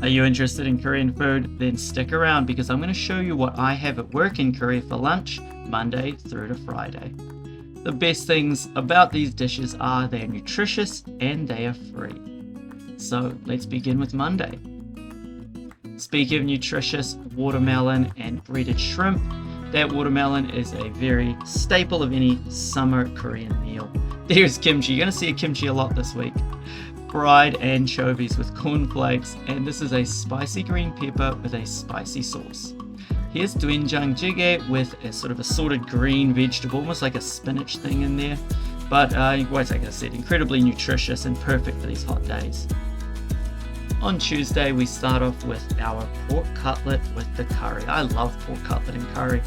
Are you interested in Korean food? Then stick around because I'm going to show you what I have at work in Korea for lunch, Monday through to Friday. The best things about these dishes are they are nutritious and they are free. So let's begin with Monday. Speaking of nutritious, watermelon and breaded shrimp. That watermelon is a very staple of any summer Korean meal. There's kimchi. You're going to see a kimchi a lot this week. Fried anchovies with cornflakes, and this is a spicy green pepper with a spicy sauce. Here's doenjang jjigae with a sort of assorted green vegetable, almost like a spinach thing in there. But like I said, incredibly nutritious and perfect for these hot days. On Tuesday, we start off with our pork cutlet with the curry. I love pork cutlet and curry.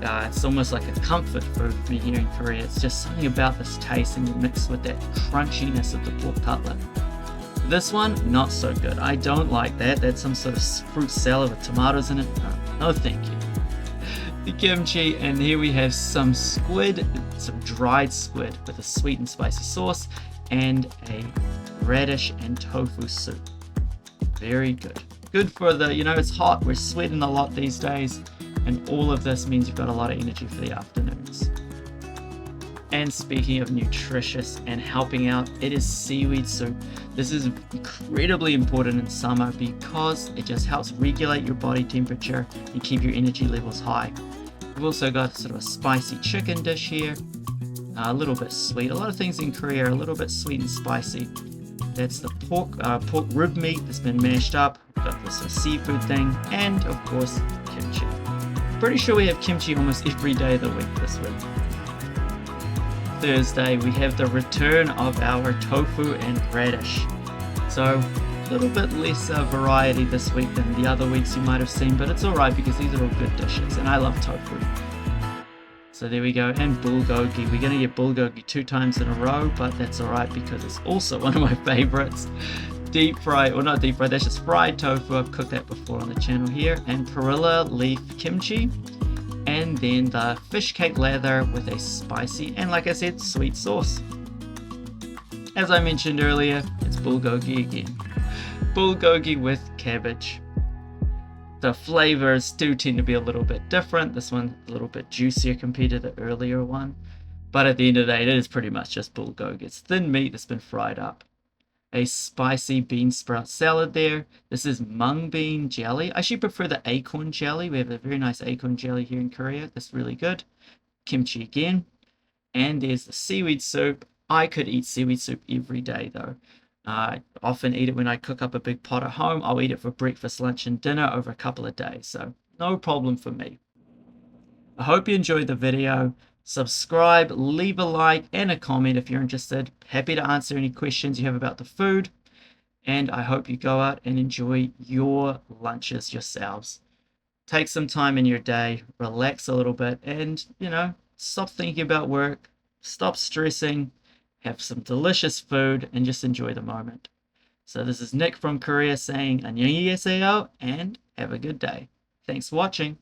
It's almost like a comfort food for me here in Korea. It's just something about this taste and mixed with that crunchiness of the pork cutlet. This one, not so good. I don't like that. That's some sort of fruit salad with tomatoes in it. No thank you. The kimchi, and here we have some squid, some dried squid with a sweet and spicy sauce, and a radish and tofu soup. Very good. Good for the, it's hot. We're sweating a lot these days. And all of this means you've got a lot of energy for the afternoons. And speaking of nutritious and helping out, it is seaweed soup. This is incredibly important in summer because it just helps regulate your body temperature and keep your energy levels high. We've also got sort of a spicy chicken dish here, a little bit sweet. A lot of things in Korea are a little bit sweet and spicy. That's the pork rib meat that's been mashed up. We've got this seafood thing, and of course, kimchi. Pretty sure we have kimchi almost every day of the week this week. Thursday, we have the return of our tofu and radish. So, a little bit less variety this week than the other weeks you might have seen, but it's alright because these are all good dishes, and I love tofu. So there we go, and bulgogi. We're going to get bulgogi 2 times in a row, but that's alright because it's also one of my favorites. Deep fried, or not deep fried, that's just fried tofu. I've cooked that before on the channel here. And perilla leaf kimchi. And then the fish cake lather with a spicy and, like I said, sweet sauce. As I mentioned earlier, it's bulgogi again. Bulgogi with cabbage. The flavors do tend to be a little bit different. This one's a little bit juicier compared to the earlier one. But at the end of the day, it is pretty much just bulgogi. It's thin meat that's been fried up. A spicy bean sprout salad there. This is mung bean jelly. I actually prefer the acorn jelly. We have a very nice acorn jelly here in Korea. That's really good. Kimchi again. And there's the seaweed soup. I could eat seaweed soup every day though. I often eat it when I cook up a big pot at home. I'll eat it for breakfast, lunch, and dinner over a couple of days. So no problem for me. I hope you enjoyed the video. Subscribe, leave a like and a comment if you're interested. Happy to answer any questions you have about the food. And I hope you go out and enjoy your lunches yourselves. Take some time in your day, relax a little bit, and, stop thinking about work, stop stressing, have some delicious food, and just enjoy the moment. So this is Nick from Korea saying 안녕히 계세요 and have a good day. Thanks for watching.